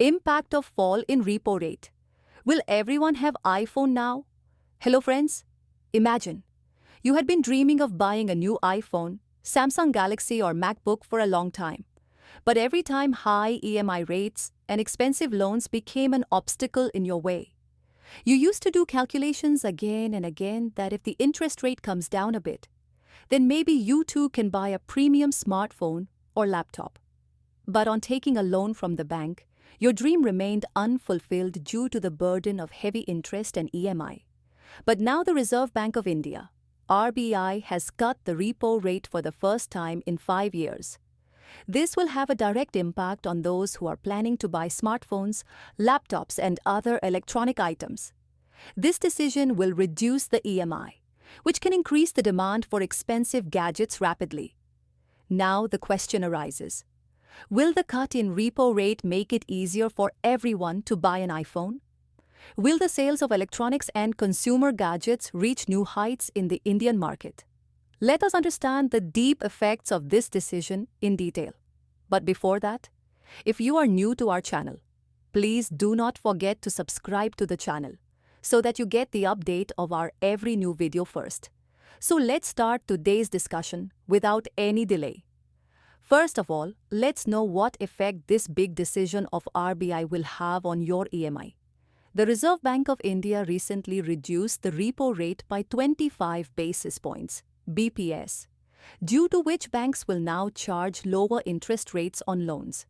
Impact of fall in repo rate. Will everyone have iPhone now? Hello friends. Imagine, you had been dreaming of buying a new iPhone, Samsung Galaxy or MacBook for a long time. But every time high EMI rates and expensive loans became an obstacle in your way. You used to do calculations again and again that if the interest rate comes down a bit, then maybe you too can buy a premium smartphone or laptop. But on taking a loan from the bank, your dream remained unfulfilled due to the burden of heavy interest and EMI. But now the Reserve Bank of India, RBI, has cut the repo rate for the first time in 5 years. This will have a direct impact on those who are planning to buy smartphones, laptops, and other electronic items. This decision will reduce the EMI, which can increase the demand for expensive gadgets rapidly. Now the question arises, will the cut in repo rate make it easier for everyone to buy an iPhone? Will the sales of electronics and consumer gadgets reach new heights in the Indian market? Let us understand the deep effects of this decision in detail. But before that, if you are new to our channel, please do not forget to subscribe to the channel so that you get the update of our every new video first. So let's start today's discussion without any delay. First of all, let's know what effect this big decision of RBI will have on your EMI. The Reserve Bank of India recently reduced the repo rate by 25 basis points, BPS, due to which banks will now charge lower interest rates on loans.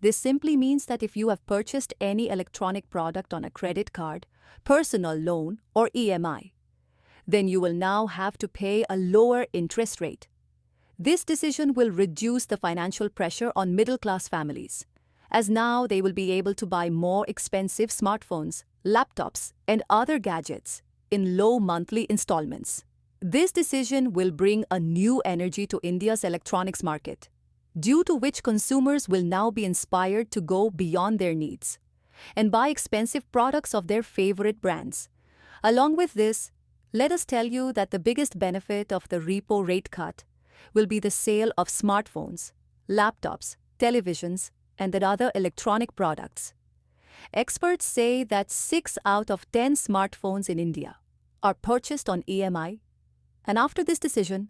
This simply means that if you have purchased any electronic product on a credit card, personal loan, or EMI, then you will now have to pay a lower interest rate. This decision will reduce the financial pressure on middle-class families, as now they will be able to buy more expensive smartphones, laptops, and other gadgets in low monthly installments. This decision will bring a new energy to India's electronics market, due to which consumers will now be inspired to go beyond their needs and buy expensive products of their favorite brands. Along with this, let us tell you that the biggest benefit of the repo rate cut will be the sale of smartphones, laptops, televisions, and other electronic products. Experts say that 6 out of 10 smartphones in India are purchased on EMI, and after this decision,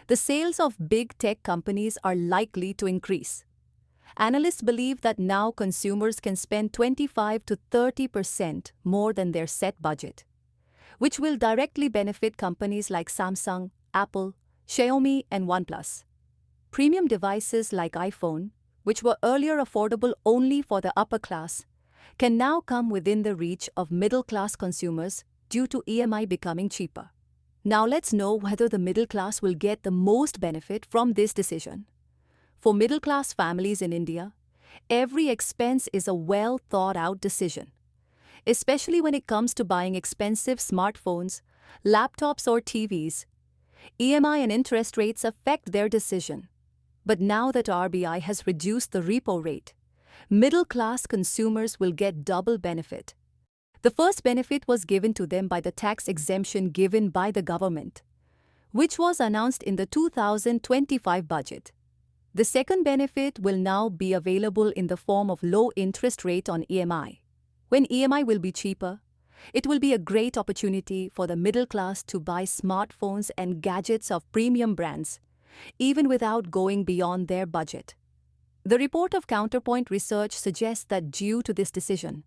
the sales of big tech companies are likely to increase. Analysts believe that now consumers can spend 25 to 30% more than their set budget, which will directly benefit companies like Samsung, Apple, Xiaomi, and OnePlus. Premium devices like iPhone, which were earlier affordable only for the upper class, can now come within the reach of middle-class consumers due to EMI becoming cheaper. Now let's know whether the middle class will get the most benefit from this decision. For middle-class families in India, every expense is a well-thought-out decision, especially when it comes to buying expensive smartphones, laptops, or TVs. EMI and interest rates affect their decision. But now that RBI has reduced the repo rate, middle-class consumers will get double benefit. The first benefit was given to them by the tax exemption given by the government, which was announced in the 2025 budget. The second benefit will now be available in the form of low interest rate on EMI. When EMI will be cheaper, it will be a great opportunity for the middle class to buy smartphones and gadgets of premium brands, even without going beyond their budget. The report of Counterpoint Research suggests that due to this decision,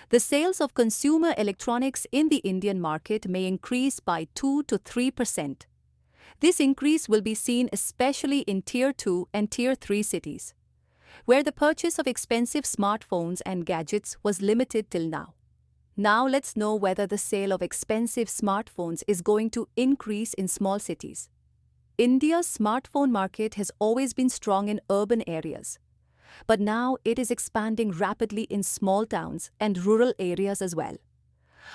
the sales of consumer electronics in the Indian market may increase by 2 to 3%. This increase will be seen especially in Tier 2 and Tier 3 cities, where the purchase of expensive smartphones and gadgets was limited till now. Now let's know whether the sale of expensive smartphones is going to increase in small cities. India's smartphone market has always been strong in urban areas, but now it is expanding rapidly in small towns and rural areas as well.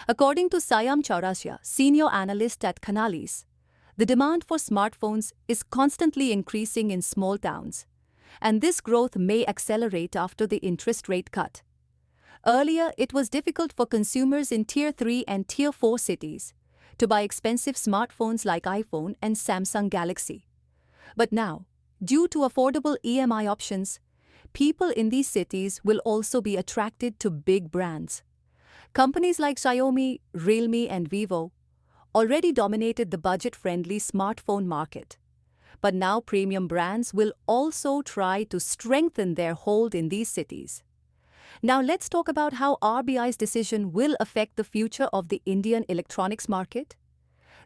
According to 𝐮𝐻𝐿𝐻𝐿, senior analyst at Canalys, the demand for smartphones is constantly increasing in small towns, and this growth may accelerate after the interest rate cut. Earlier, it was difficult for consumers in Tier 3 and Tier 4 cities to buy expensive smartphones like iPhone and Samsung Galaxy. But now, due to affordable EMI options, people in these cities will also be attracted to big brands. Companies like Xiaomi, Realme, and Vivo already dominated the budget-friendly smartphone market. But now premium brands will also try to strengthen their hold in these cities. Now let's talk about how RBI's decision will affect the future of the Indian electronics market.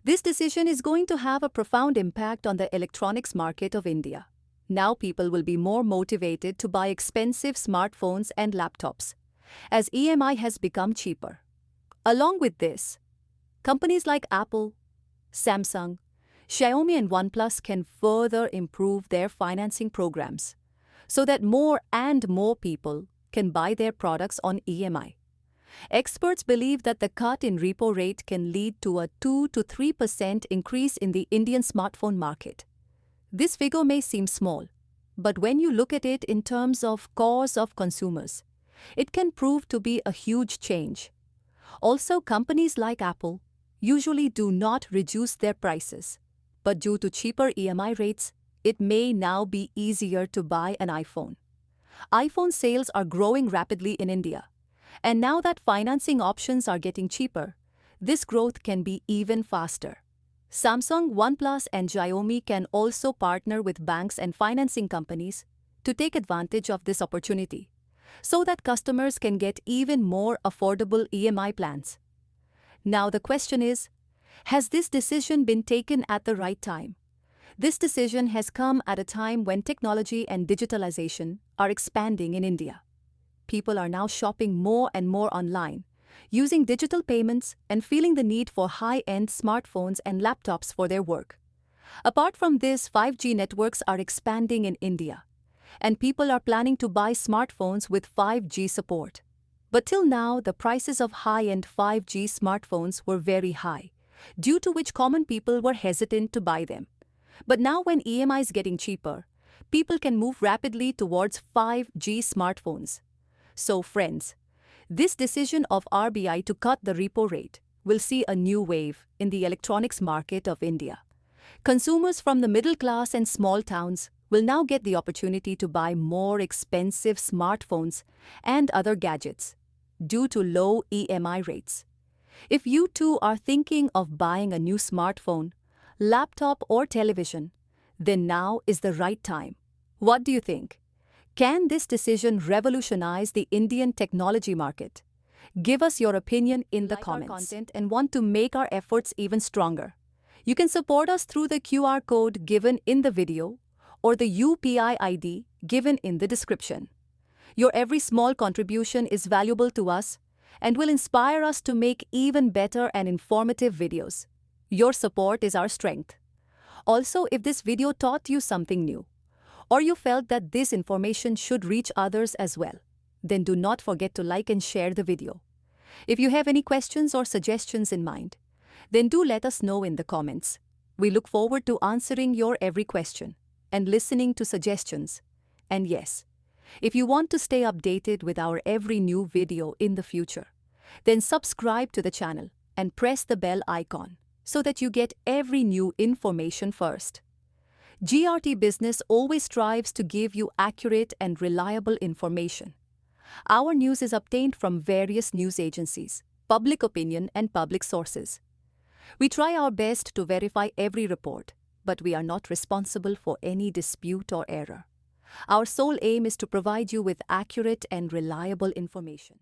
This decision is going to have a profound impact on the electronics market of India. Now people will be more motivated to buy expensive smartphones and laptops, as EMI has become cheaper. Along with this, companies like Apple, Samsung, Xiaomi and OnePlus can further improve their financing programs so that more and more people can buy their products on EMI. Experts believe that the cut in repo rate can lead to a 2 to 3% increase in the Indian smartphone market. This figure may seem small, but when you look at it in terms of cause of consumers, it can prove to be a huge change. Also, companies like Apple usually do not reduce their prices, but due to cheaper EMI rates, it may now be easier to buy an iPhone. iPhone sales are growing rapidly in India, and now that financing options are getting cheaper, this growth can be even faster. Samsung, OnePlus, and Xiaomi can also partner with banks and financing companies to take advantage of this opportunity, so that customers can get even more affordable EMI plans. Now the question is, has this decision been taken at the right time? This decision has come at a time when technology and digitalization are expanding in India. People are now shopping more and more online, using digital payments and feeling the need for high-end smartphones and laptops for their work. Apart from this, 5G networks are expanding in India, and people are planning to buy smartphones with 5G support. But till now, the prices of high-end 5G smartphones were very high, due to which common people were hesitant to buy them. But now when EMI is getting cheaper, people can move rapidly towards 5G smartphones. So friends, this decision of RBI to cut the repo rate will see a new wave in the electronics market of India. Consumers from the middle class and small towns will now get the opportunity to buy more expensive smartphones and other gadgets due to low EMI rates. If you too are thinking of buying a new smartphone, laptop or television, then now is the right time. What do you think? Can this decision revolutionize the Indian technology market? Give us your opinion in the comments. Our content and want to make our efforts even stronger. You can support us through the QR code given in the video or the UPI ID given in the description. Your every small contribution is valuable to us and will inspire us to make even better and informative videos. Your support is our strength. Also, if this video taught you something new, or you felt that this information should reach others as well, then do not forget to like and share the video. If you have any questions or suggestions in mind, then do let us know in the comments. We look forward to answering your every question and listening to suggestions. And yes, if you want to stay updated with our every new video in the future, then subscribe to the channel and press the bell icon so that you get every new information first. GRT Business always strives to give you accurate and reliable information. Our news is obtained from various news agencies, public opinion, and public sources. We try our best to verify every report, but we are not responsible for any dispute or error. Our sole aim is to provide you with accurate and reliable information.